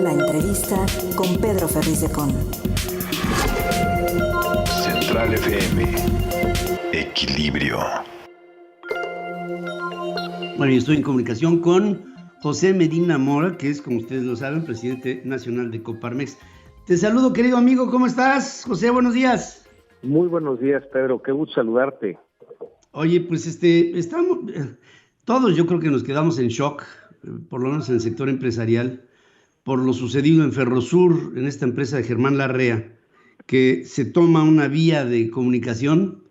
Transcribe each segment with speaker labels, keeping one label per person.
Speaker 1: La entrevista con Pedro Ferriz de Con.
Speaker 2: Central FM. Equilibrio.
Speaker 3: Bueno, yo estoy en comunicación con José Medina Mora, que es, como ustedes lo saben, presidente nacional de Coparmex. Te saludo, querido amigo. ¿Cómo estás, José? Buenos días.
Speaker 4: Muy buenos días, Pedro. Qué gusto saludarte.
Speaker 3: Oye, pues estamos, todos yo creo que nos quedamos en shock, por lo menos en el sector empresarial, por lo sucedido en Ferrosur, en esta empresa de Germán Larrea, que se toma una vía de comunicación.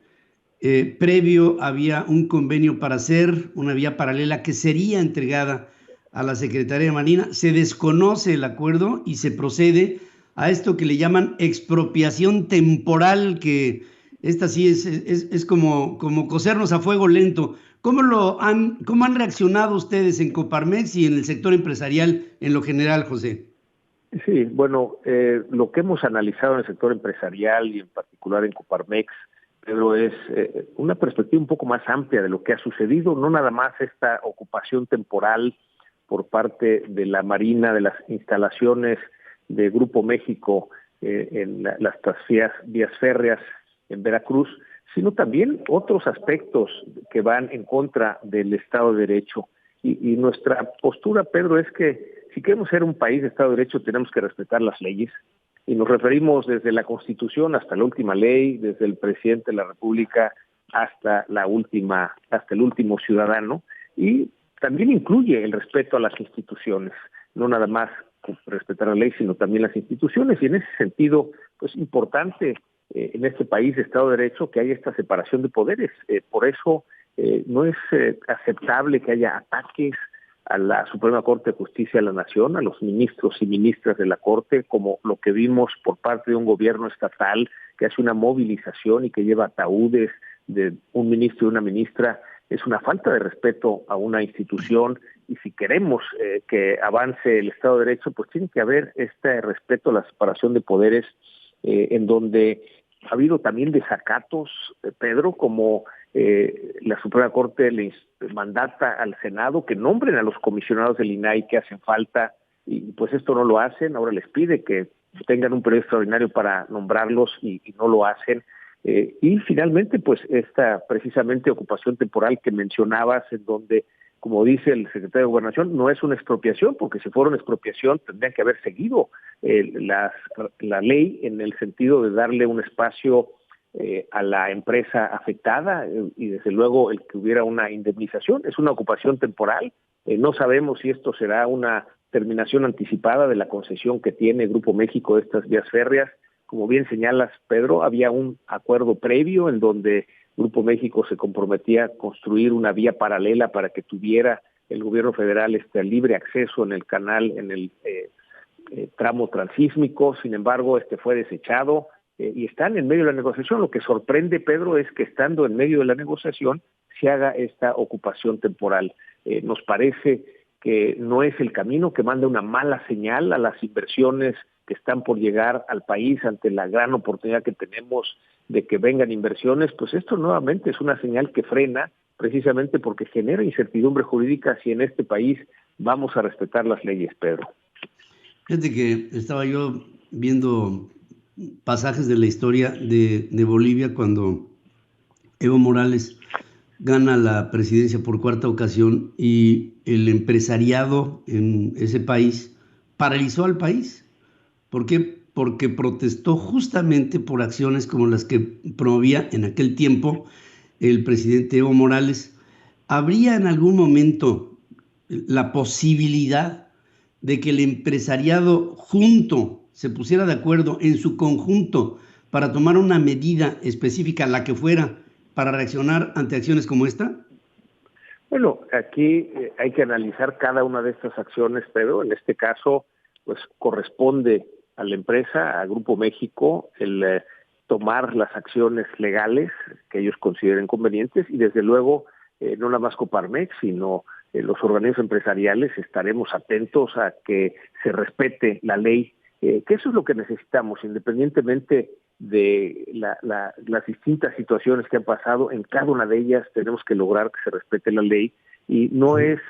Speaker 3: Previo había un convenio para hacer una vía paralela que sería entregada a la Secretaría de Marina. Se desconoce el acuerdo y se procede a esto que le llaman expropiación temporal, que esta sí es como cosernos a fuego lento. ¿Cómo han reaccionado ustedes en Coparmex y en el sector empresarial en lo general, José?
Speaker 4: Sí, bueno, lo que hemos analizado en el sector empresarial y en particular en Coparmex, Pedro, es una perspectiva un poco más amplia de lo que ha sucedido, no nada más esta ocupación temporal por parte de la Marina, de las instalaciones de Grupo México en las vías férreas en Veracruz, sino también otros aspectos que van en contra del Estado de Derecho. Y nuestra postura, Pedro, es que si queremos ser un país de Estado de Derecho tenemos que respetar las leyes. Y nos referimos desde la Constitución hasta la última ley, desde el presidente de la República hasta el último ciudadano, y también incluye el respeto a las instituciones, no nada más respetar la ley, sino también las instituciones, y en ese sentido, pues importante en este país de Estado de Derecho que haya esta separación de poderes. Por eso no es aceptable que haya ataques a la Suprema Corte de Justicia de la Nación, a los ministros y ministras de la Corte, como lo que vimos por parte de un gobierno estatal que hace una movilización y que lleva ataúdes de un ministro y una ministra. Es una falta de respeto a una institución, y si queremos que avance el Estado de Derecho, pues tiene que haber este respeto a la separación de poderes, en donde ha habido también desacatos, Pedro, como la Suprema Corte le mandata al Senado que nombren a los comisionados del INAI que hacen falta, y pues esto no lo hacen. Ahora les pide que tengan un periodo extraordinario para nombrarlos y no lo hacen. Y finalmente, pues esta precisamente ocupación temporal que mencionabas, en donde, como dice el secretario de Gobernación, no es una expropiación, porque si fuera una expropiación tendrían que haber seguido la ley en el sentido de darle un espacio a la empresa afectada, y desde luego el que hubiera una indemnización. Es una ocupación temporal. No sabemos si esto será una terminación anticipada de la concesión que tiene Grupo México de estas vías férreas. Como bien señalas, Pedro, había un acuerdo previo en donde Grupo México se comprometía a construir una vía paralela para que tuviera el gobierno federal libre acceso en el canal, en el tramo transísmico. Sin embargo, fue desechado y están en medio de la negociación. Lo que sorprende, Pedro, es que estando en medio de la negociación se haga esta ocupación temporal. Nos parece que no es el camino, que manda una mala señal a las inversiones que están por llegar al país ante la gran oportunidad que tenemos de que vengan inversiones. Pues esto nuevamente es una señal que frena, precisamente porque genera incertidumbre jurídica si en este país vamos a respetar las leyes, Pedro.
Speaker 3: Fíjate que estaba yo viendo pasajes de la historia de Bolivia cuando Evo Morales gana la presidencia por cuarta ocasión, y el empresariado en ese país paralizó al país. ¿Por qué? Porque protestó justamente por acciones como las que promovía en aquel tiempo el presidente Evo Morales. ¿Habría en algún momento la posibilidad de que el empresariado junto se pusiera de acuerdo en su conjunto para tomar una medida específica, la que fuera, para reaccionar ante acciones como esta?
Speaker 4: Bueno, aquí hay que analizar cada una de estas acciones, Pedro. En este caso, pues corresponde a la empresa, a Grupo México, el tomar las acciones legales que ellos consideren convenientes, y desde luego no nada más Coparmex, sino los organismos empresariales estaremos atentos a que se respete la ley, que eso es lo que necesitamos, independientemente de las distintas situaciones que han pasado. En cada una de ellas tenemos que lograr que se respete la ley, y no es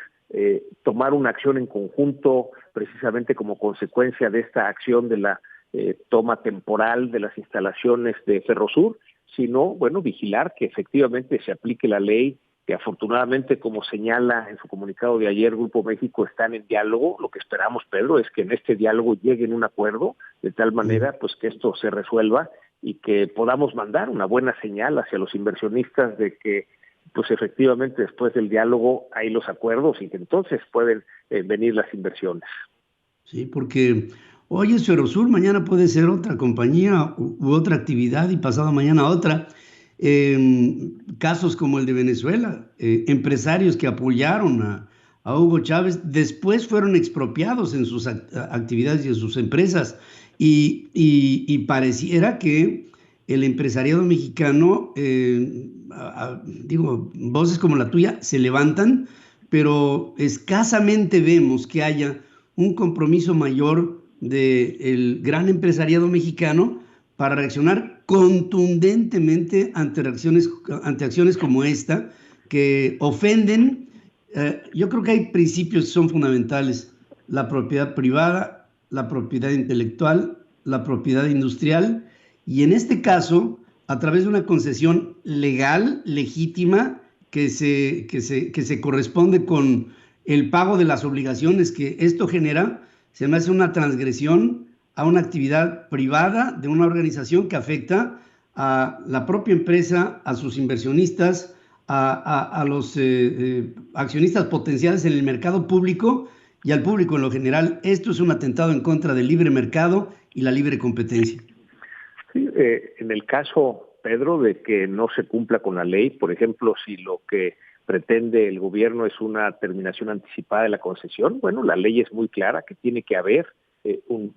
Speaker 4: tomar una acción en conjunto precisamente como consecuencia de esta acción de la toma temporal de las instalaciones de Ferrosur, sino, bueno, vigilar que efectivamente se aplique la ley, que afortunadamente, como señala en su comunicado de ayer, Grupo México están en diálogo. Lo que esperamos, Pedro, es que en este diálogo lleguen a un acuerdo, de tal manera pues que esto se resuelva y que podamos mandar una buena señal hacia los inversionistas de que pues efectivamente después del diálogo hay los acuerdos y que entonces pueden venir las inversiones.
Speaker 3: Sí, porque hoy es Ferrosur, mañana puede ser otra compañía u otra actividad y pasado mañana otra. Casos como el de Venezuela, empresarios que apoyaron a Hugo Chávez, después fueron expropiados en sus actividades y en sus empresas. Y pareciera que el empresariado mexicano, digo, voces como la tuya se levantan, pero escasamente vemos que haya un compromiso mayor del gran empresariado mexicano para reaccionar contundentemente ante acciones como esta, que ofenden. Yo creo que hay principios que son fundamentales: la propiedad privada, la propiedad intelectual, la propiedad industrial, y en este caso, a través de una concesión legal, legítima, que se corresponde con el pago de las obligaciones que esto genera, se me hace una transgresión a una actividad privada de una organización que afecta a la propia empresa, a sus inversionistas, a los accionistas potenciales en el mercado público y al público en lo general. Esto es un atentado en contra del libre mercado y la libre competencia.
Speaker 4: Sí, en el caso, Pedro, de que no se cumpla con la ley, por ejemplo, si lo que pretende el gobierno es una terminación anticipada de la concesión, bueno, la ley es muy clara que tiene que haber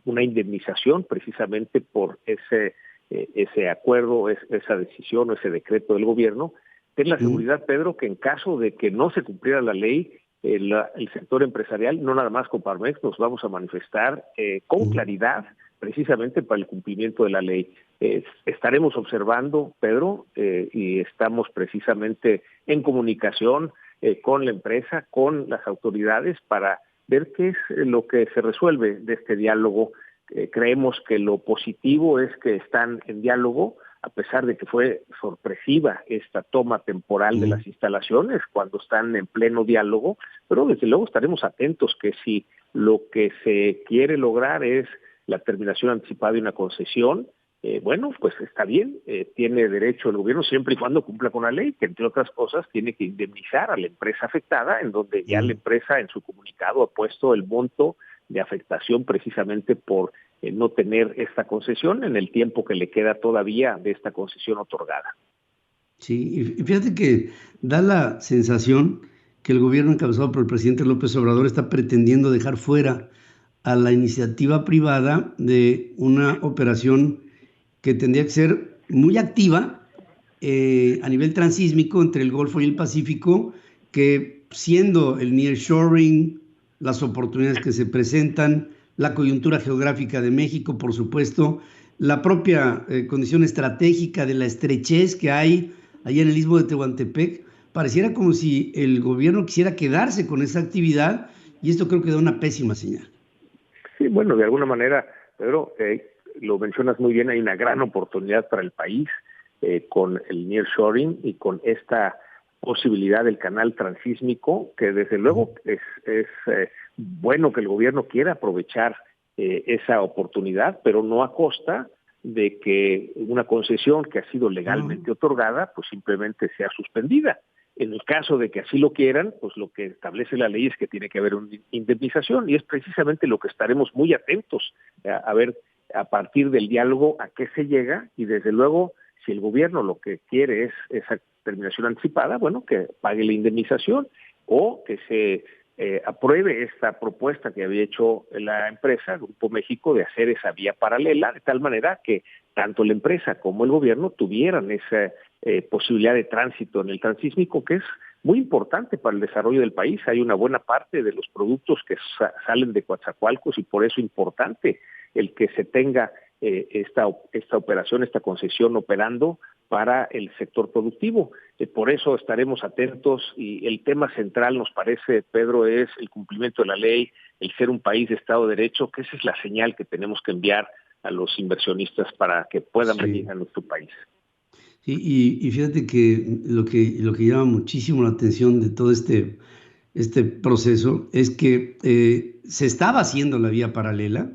Speaker 4: una indemnización precisamente por ese acuerdo, esa decisión o ese decreto del gobierno. Ten la seguridad, Pedro, que en caso de que no se cumpliera la ley, el sector empresarial, no nada más Coparmex, nos vamos a manifestar con claridad precisamente para el cumplimiento de la ley. Estaremos observando, Pedro, y estamos precisamente en comunicación con la empresa, con las autoridades, para ver qué es lo que se resuelve de este diálogo. Creemos que lo positivo es que están en diálogo, a pesar de que fue sorpresiva esta toma temporal de las instalaciones cuando están en pleno diálogo, pero desde luego estaremos atentos que si lo que se quiere lograr es la terminación anticipada de una concesión, bueno, pues está bien, tiene derecho el gobierno siempre y cuando cumpla con la ley, que entre otras cosas tiene que indemnizar a la empresa afectada, en donde ya la empresa en su comunicado ha puesto el monto de afectación precisamente por no tener esta concesión en el tiempo que le queda todavía de esta concesión otorgada.
Speaker 3: Sí, y fíjate que da la sensación que el gobierno encabezado por el presidente López Obrador está pretendiendo dejar fuera a la iniciativa privada de una operación que tendría que ser muy activa a nivel transísmico entre el Golfo y el Pacífico, que siendo el nearshoring, las oportunidades que se presentan, la coyuntura geográfica de México, por supuesto, la propia condición estratégica de la estrechez que hay allá en el Istmo de Tehuantepec, pareciera como si el gobierno quisiera quedarse con esa actividad, y esto creo que da una pésima señal.
Speaker 4: Sí, bueno, de alguna manera, Pedro, lo mencionas muy bien, hay una gran oportunidad para el país con el nearshoring y con esta posibilidad del canal transísmico, que desde luego es bueno que el gobierno quiera aprovechar esa oportunidad, pero no a costa de que una concesión que ha sido legalmente otorgada, pues simplemente sea suspendida. En el caso de que así lo quieran, pues lo que establece la ley es que tiene que haber una indemnización, y es precisamente lo que estaremos muy atentos a ver a partir del diálogo a qué se llega, y desde luego si el gobierno lo que quiere es esa terminación anticipada, bueno, que pague la indemnización o que se apruebe esta propuesta que había hecho la empresa, Grupo México, de hacer esa vía paralela, de tal manera que tanto la empresa como el gobierno tuvieran esa posibilidad de tránsito en el transísmico, que es muy importante para el desarrollo del país. Hay una buena parte de los productos que salen de Coatzacoalcos, y por eso es importante el que se tenga esta operación, esta concesión operando, para el sector productivo. Por eso estaremos atentos y el tema central nos parece, Pedro, es el cumplimiento de la ley, el ser un país de Estado de Derecho, que esa es la señal que tenemos que enviar a los inversionistas para que puedan venir a nuestro país.
Speaker 3: Sí, y fíjate que lo que llama muchísimo la atención de todo este proceso es que se estaba haciendo la vía paralela.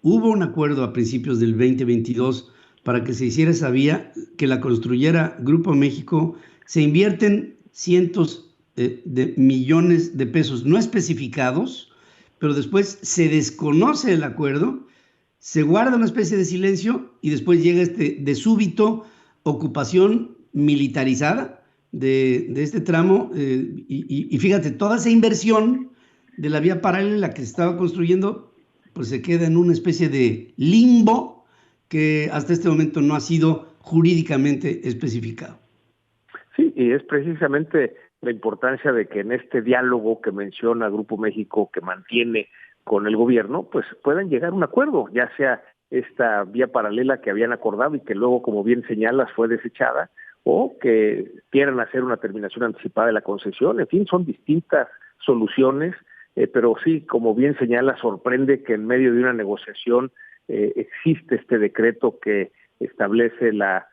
Speaker 3: Hubo un acuerdo a principios del 2022 para que se hiciera esa vía, que la construyera Grupo México. Se invierten cientos de millones de pesos no especificados, pero después se desconoce el acuerdo, se guarda una especie de silencio y después llega de súbito ocupación militarizada de este tramo, y fíjate, toda esa inversión de la vía paralela que se estaba construyendo, pues se queda en una especie de limbo que hasta este momento no ha sido jurídicamente especificado.
Speaker 4: Sí, y es precisamente la importancia de que en este diálogo que menciona Grupo México, que mantiene con el gobierno, pues puedan llegar a un acuerdo, ya sea esta vía paralela que habían acordado y que luego, como bien señalas, fue desechada, o que quieran hacer una terminación anticipada de la concesión. En fin, son distintas soluciones, pero sí, como bien señalas, sorprende que en medio de una negociación existe este decreto que establece la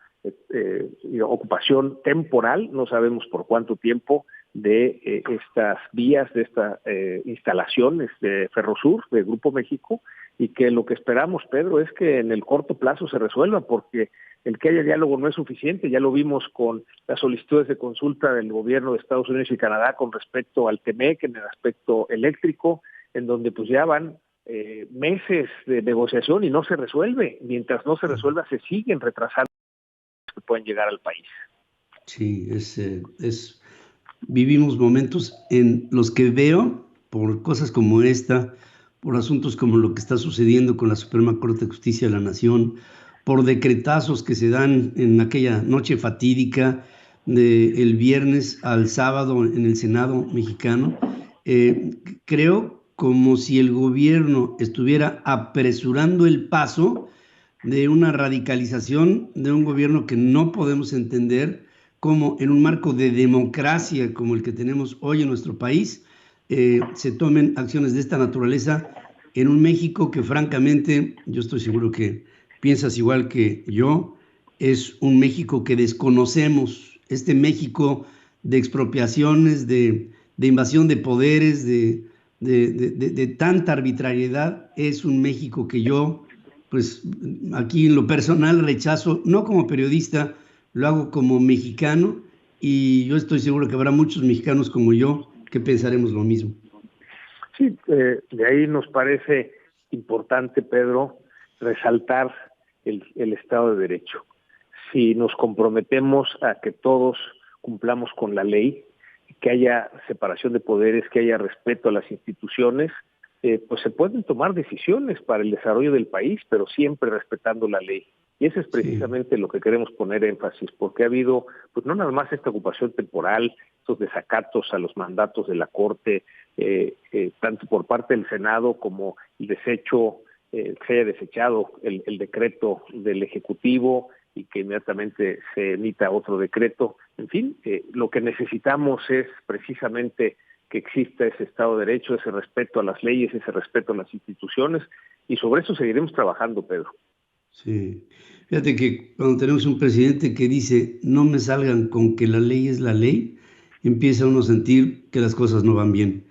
Speaker 4: ocupación temporal, no sabemos por cuánto tiempo, de estas vías, de estas instalaciones de Ferrosur, de Grupo México, y que lo que esperamos, Pedro, es que en el corto plazo se resuelva, porque el que haya diálogo no es suficiente. Ya lo vimos con las solicitudes de consulta del gobierno de Estados Unidos y Canadá con respecto al TEMEC en el aspecto eléctrico, en donde pues ya van meses de negociación y no se resuelve. Mientras no se resuelva, se siguen retrasando que pueden llegar al país.
Speaker 3: Sí, vivimos momentos en los que veo, por cosas como esta, por asuntos como lo que está sucediendo con la Suprema Corte de Justicia de la Nación, por decretazos que se dan en aquella noche fatídica del viernes al sábado en el Senado mexicano, creo como si el gobierno estuviera apresurando el paso de una radicalización de un gobierno que no podemos entender cómo en un marco de democracia como el que tenemos hoy en nuestro país se tomen acciones de esta naturaleza en un México que francamente, yo estoy seguro que piensas igual que yo, es un México que desconocemos, este México de expropiaciones, de invasión de poderes, de tanta arbitrariedad, es un México que yo, pues aquí en lo personal rechazo, no como periodista, lo hago como mexicano, y yo estoy seguro que habrá muchos mexicanos como yo que pensaremos lo mismo.
Speaker 4: Sí, de ahí nos parece importante, Pedro, resaltar el Estado de Derecho. Si nos comprometemos a que todos cumplamos con la ley, que haya separación de poderes, que haya respeto a las instituciones, pues se pueden tomar decisiones para el desarrollo del país, pero siempre respetando la ley. Y eso es precisamente lo que queremos poner énfasis, porque ha habido, pues no nada más esta ocupación temporal, estos desacatos a los mandatos de la Corte, tanto por parte del Senado como el desecho, se haya desechado el decreto del Ejecutivo y que inmediatamente se emita otro decreto. En fin, lo que necesitamos es precisamente que exista ese Estado de Derecho, ese respeto a las leyes, ese respeto a las instituciones, y sobre eso seguiremos trabajando, Pedro.
Speaker 3: Sí, fíjate que cuando tenemos un presidente que dice no me salgan con que la ley es la ley, empieza uno a sentir que las cosas no van bien.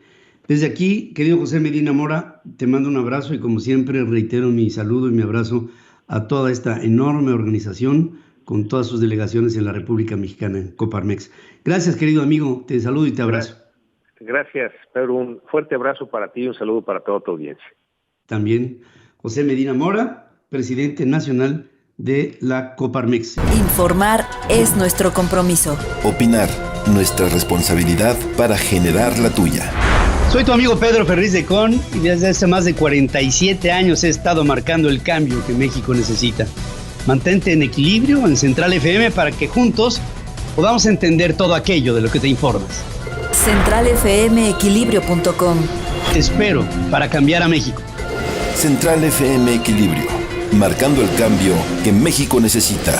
Speaker 3: Desde aquí, querido José Medina Mora, te mando un abrazo y como siempre reitero mi saludo y mi abrazo a toda esta enorme organización con todas sus delegaciones en la República Mexicana, en Coparmex. Gracias, querido amigo, te saludo y te abrazo.
Speaker 4: Gracias, Pedro, un fuerte abrazo para ti y un saludo para toda tu audiencia.
Speaker 3: También José Medina Mora, presidente nacional de la Coparmex.
Speaker 1: Informar es nuestro compromiso.
Speaker 5: Opinar, nuestra responsabilidad para generar la tuya.
Speaker 3: Soy tu amigo Pedro Ferriz de Con y desde hace más de 47 años he estado marcando el cambio que México necesita. Mantente en equilibrio en Central FM para que juntos podamos entender todo aquello de lo que te informas.
Speaker 1: CentralFMequilibrio.com.
Speaker 3: Te espero para cambiar a México.
Speaker 5: Central FM Equilibrio, marcando el cambio que México necesita.